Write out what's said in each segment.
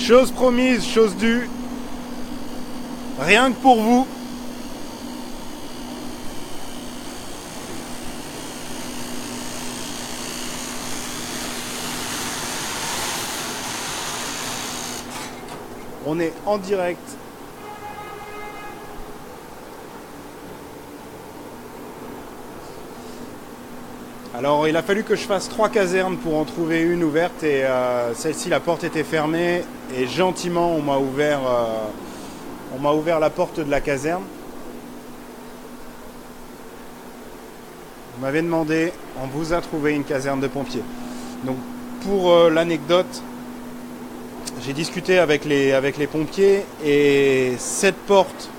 Chose promise, chose due. Rien que pour vous. On est en direct. Alors il a fallu que je fasse 3 casernes pour en trouver une ouverte et celle-ci, la porte était fermée et gentiment on m'a ouvert la porte de la caserne. Vous m'avez demandé, on vous a trouvé une caserne de pompiers. Donc pour l'anecdote, j'ai discuté avec les pompiers et cette porte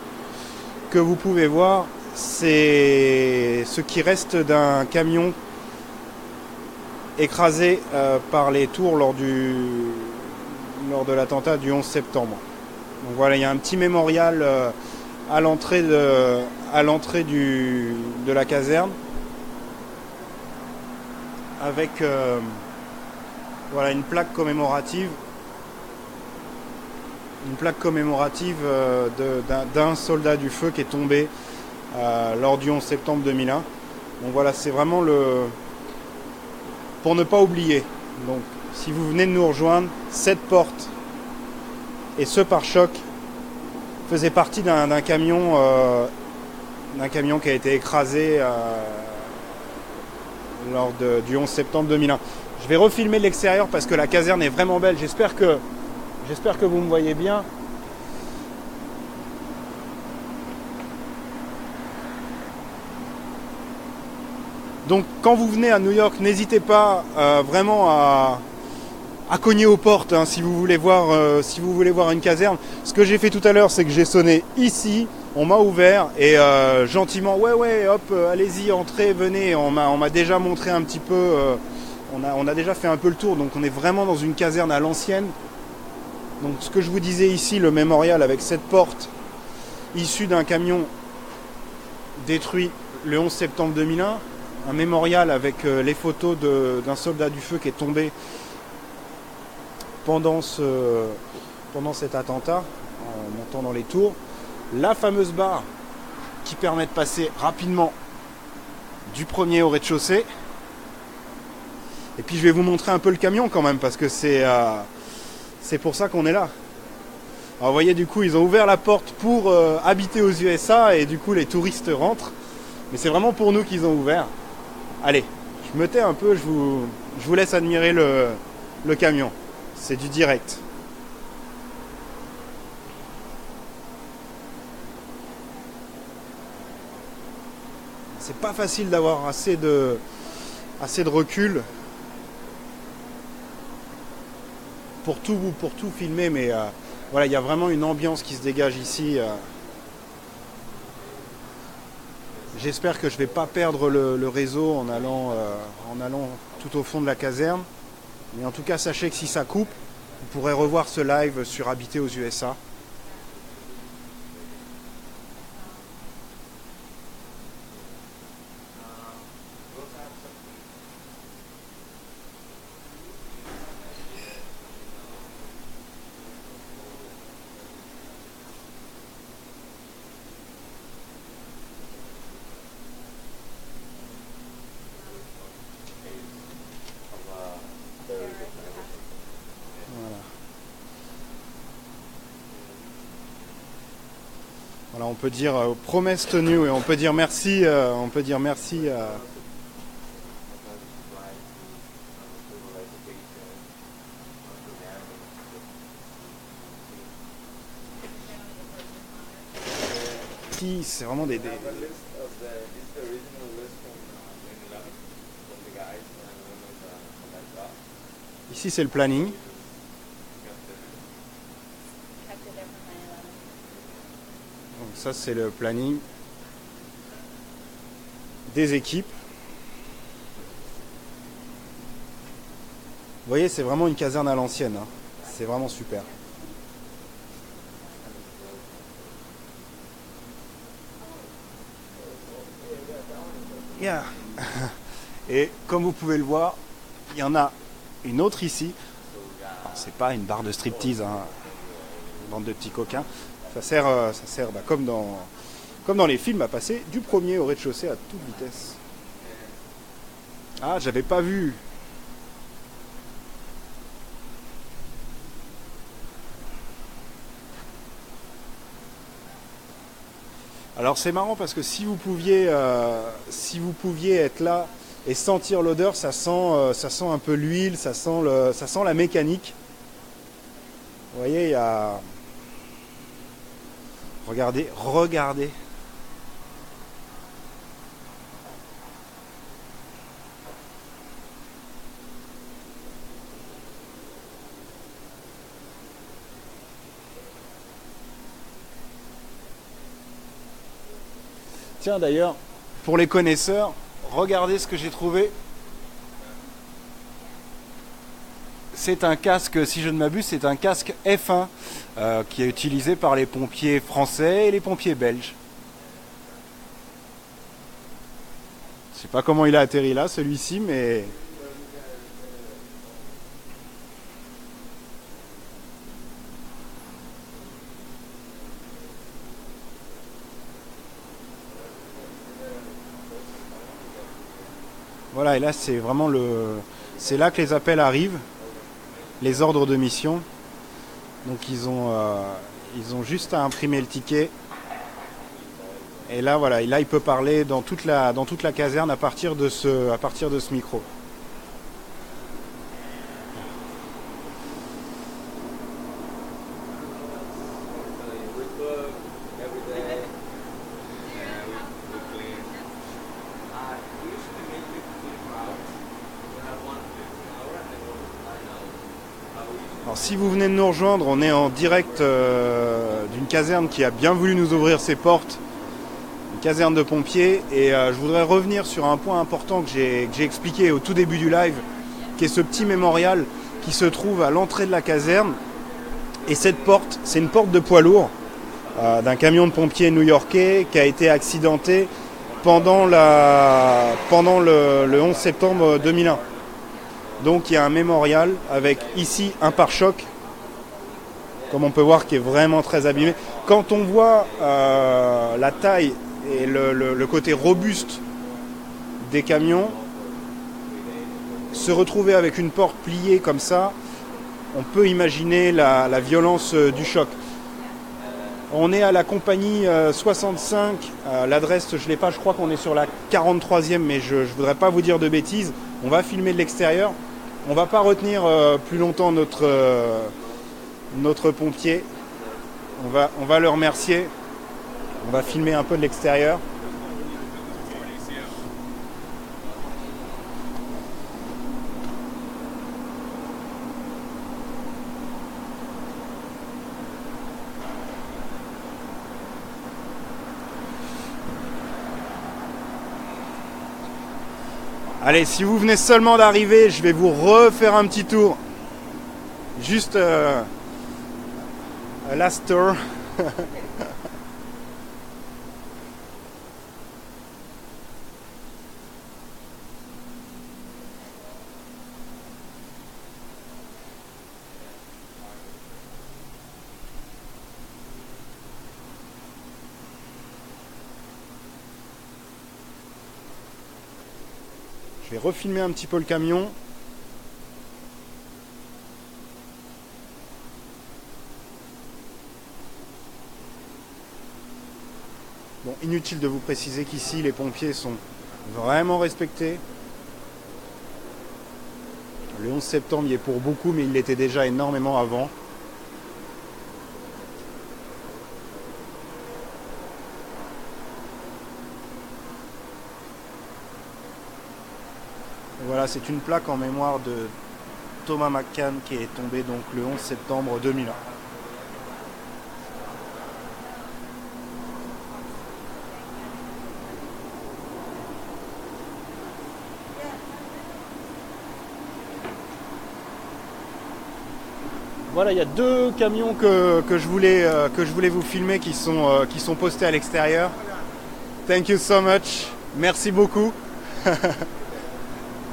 que vous pouvez voir, c'est ce qui reste d'un camion écrasé par les tours lors de l'attentat du 11 septembre. Donc voilà, il y a un petit mémorial à l'entrée de la caserne avec voilà, une plaque commémorative d'un soldat du feu qui est tombé lors du 11 septembre 2001. Donc voilà, c'est vraiment pour ne pas oublier. Donc si vous venez de nous rejoindre, cette porte et ce pare-choc faisaient partie d'un camion qui a été écrasé lors du 11 septembre 2001. Je vais refilmer l'extérieur parce que la caserne est vraiment belle. J'espère que vous me voyez bien. Donc quand vous venez à New York, n'hésitez pas vraiment à cogner aux portes hein, si vous voulez voir une caserne. Ce que j'ai fait tout à l'heure, c'est que j'ai sonné ici, on m'a ouvert et gentiment, ouais, hop, allez-y, entrez, venez. On m'a déjà montré un petit peu, on a déjà fait un peu le tour, donc on est vraiment dans une caserne à l'ancienne. Donc ce que je vous disais ici, le mémorial avec cette porte issue d'un camion détruit le 11 septembre 2001, un mémorial avec les photos d'un soldat du feu qui est tombé pendant cet attentat, en montant dans les tours, la fameuse barre qui permet de passer rapidement du premier au rez-de-chaussée. Et puis je vais vous montrer un peu le camion quand même, parce que c'est pour ça qu'on est là. Alors vous voyez, du coup, ils ont ouvert la porte pour habiter aux USA et du coup les touristes rentrent. Mais c'est vraiment pour nous qu'ils ont ouvert. Allez, je me tais un peu, je vous laisse admirer le camion. C'est du direct. C'est pas facile d'avoir assez de recul pour tout filmer, mais voilà, il y a vraiment une ambiance qui se dégage ici. J'espère que je ne vais pas perdre le réseau en allant tout au fond de la caserne. Mais en tout cas, sachez que si ça coupe, vous pourrez revoir ce live sur Habiter aux USA. Voilà, on peut dire promesse tenue et on peut dire merci. C'est vraiment des... Ici c'est le planning. Donc ça c'est le planning des équipes. Vous voyez, c'est vraiment une caserne à l'ancienne, hein. C'est vraiment super. Yeah. Et comme vous pouvez le voir, il y en a une autre ici. c'est pas une barre de striptease, hein, une bande de petits coquins. Ça sert comme dans les films, à passer du premier au rez-de-chaussée à toute vitesse. Ah, j'avais pas vu. Alors c'est marrant parce que si vous pouviez être là et sentir l'odeur, ça sent un peu l'huile, ça sent la mécanique. Vous voyez, il y a... Regardez. Tiens d'ailleurs, pour les connaisseurs, regardez ce que j'ai trouvé. C'est un casque, si je ne m'abuse, c'est un casque F1 qui est utilisé par les pompiers français et les pompiers belges. Je sais pas comment il a atterri là, celui-ci, mais... Voilà, et là c'est vraiment c'est là que les appels arrivent, les ordres de mission. Donc ils ont juste à imprimer le ticket. Et là voilà, et là il peut parler dans toute la caserne à partir de ce micro. Alors, si vous venez de nous rejoindre, on est en direct d'une caserne qui a bien voulu nous ouvrir ses portes, une caserne de pompiers, et je voudrais revenir sur un point important que j'ai expliqué au tout début du live, qui est ce petit mémorial qui se trouve à l'entrée de la caserne. Et cette porte, c'est une porte de poids lourd d'un camion de pompiers new-yorkais qui a été accidenté pendant le 11 septembre 2001. Donc il y a un mémorial avec ici un pare-choc, comme on peut voir, qui est vraiment très abîmé. Quand on voit la taille et le côté robuste des camions, se retrouver avec une porte pliée comme ça, on peut imaginer la violence du choc. On est à la compagnie 65, l'adresse je ne l'ai pas, je crois qu'on est sur la 43e, mais je ne voudrais pas vous dire de bêtises. On va filmer de l'extérieur. On ne va pas retenir plus longtemps notre pompier. On va le remercier. On va filmer un peu de l'extérieur. Allez, si vous venez seulement d'arriver, je vais vous refaire un petit tour. Juste last tour. Je vais refilmer un petit peu le camion. Bon, inutile de vous préciser qu'ici les pompiers sont vraiment respectés. Le 11 septembre il est pour beaucoup, mais il l'était déjà énormément avant. Voilà, c'est une plaque en mémoire de Thomas McCann qui est tombé donc le 11 septembre 2001. Voilà, il y a deux camions que je voulais vous filmer qui sont postés à l'extérieur. Thank you so much. Merci beaucoup.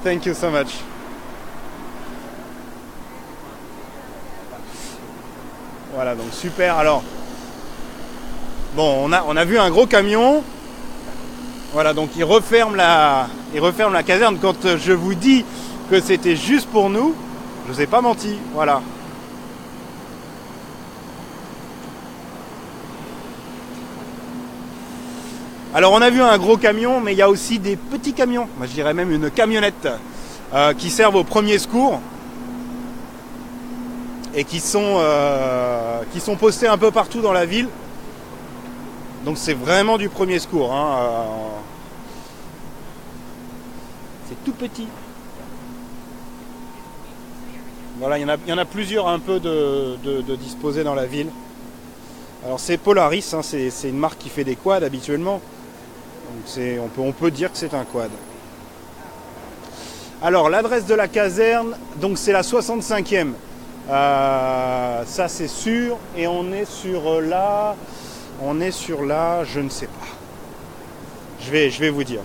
Thank you so much. Voilà, donc super. Alors, bon, on a vu un gros camion. Voilà, donc il referme la caserne. Quand je vous dis que c'était juste pour nous, je vous ai pas menti. Voilà. Alors on a vu un gros camion, mais il y a aussi des petits camions. Moi je dirais même une camionnette qui servent au premier secours et qui sont postés un peu partout dans la ville. Donc c'est vraiment du premier secours. C'est tout petit. Voilà, il y en a plusieurs un peu de disposés dans la ville. Alors c'est Polaris, hein, c'est une marque qui fait des quads habituellement. Donc on peut dire que c'est un quad. Alors l'adresse de la caserne, donc c'est la 65e. Ça c'est sûr. Et on est sur la, je ne sais pas. Je vais vous dire.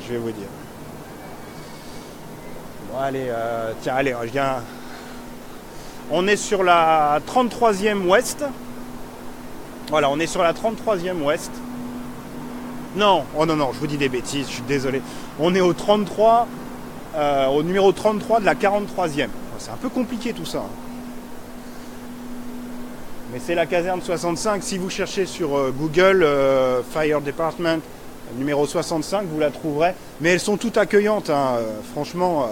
Bon, allez, tiens, allez, je viens. On est sur la 33e ouest. Voilà, on est sur la 33e ouest. Non, oh non, je vous dis des bêtises, je suis désolé. On est au 33, au numéro 33 de la 43e. C'est un peu compliqué tout ça. Mais c'est la caserne 65. Si vous cherchez sur Google Fire Department numéro 65, vous la trouverez. Mais elles sont toutes accueillantes, hein. Franchement.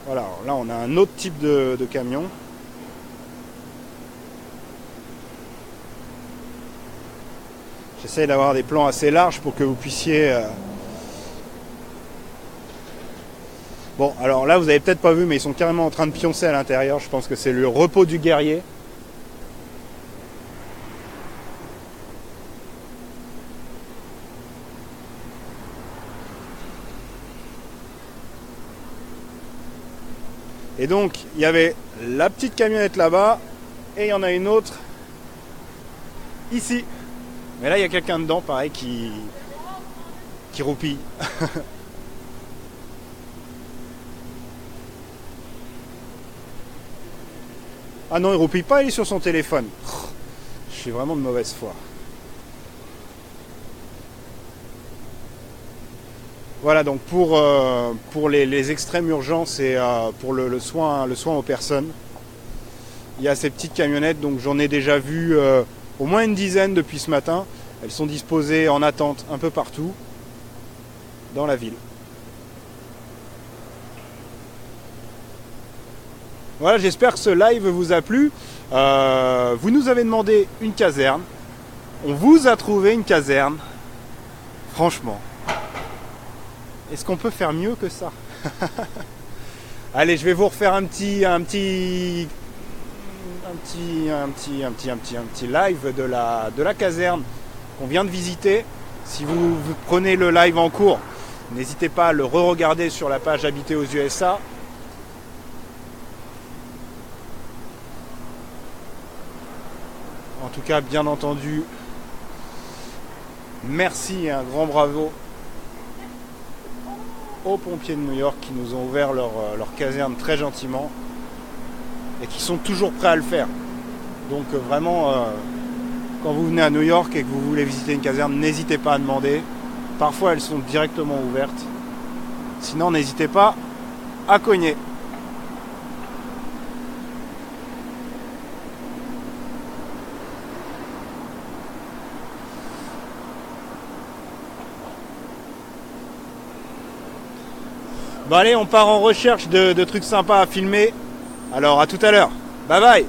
Voilà, alors là on a un autre type de camion. J'essaie d'avoir des plans assez larges pour que vous puissiez... Bon, alors là, vous avez peut-être pas vu, mais ils sont carrément en train de pioncer à l'intérieur. Je pense que c'est le repos du guerrier. Et donc, il y avait la petite camionnette là-bas, et il y en a une autre ici. Mais là, il y a quelqu'un dedans, pareil, qui roupille. Ah non, il roupille pas, il est sur son téléphone. Je suis vraiment de mauvaise foi. Voilà, donc pour les extrêmes urgences et pour le soin aux personnes, il y a ces petites camionnettes, donc j'en ai déjà vu au moins une dizaine depuis ce matin. Elles sont disposées en attente un peu partout dans la ville. Voilà, j'espère que ce live vous a plu. Vous nous avez demandé une caserne. On vous a trouvé une caserne. Franchement, est-ce qu'on peut faire mieux que ça? Allez, je vais vous refaire un petit live de la caserne qu'on vient de visiter. Si vous prenez le live en cours, n'hésitez pas à le re-regarder sur la page Habiter aux USA. En tout cas, bien entendu, merci et un grand bravo aux pompiers de New York qui nous ont ouvert leur caserne très gentiment et qui sont toujours prêts à le faire. Donc vraiment, quand vous venez à New York et que vous voulez visiter une caserne, n'hésitez pas à demander. Parfois, elles sont directement ouvertes. Sinon, n'hésitez pas à cogner. Bon allez, on part en recherche de trucs sympas à filmer. Alors à tout à l'heure. Bye bye.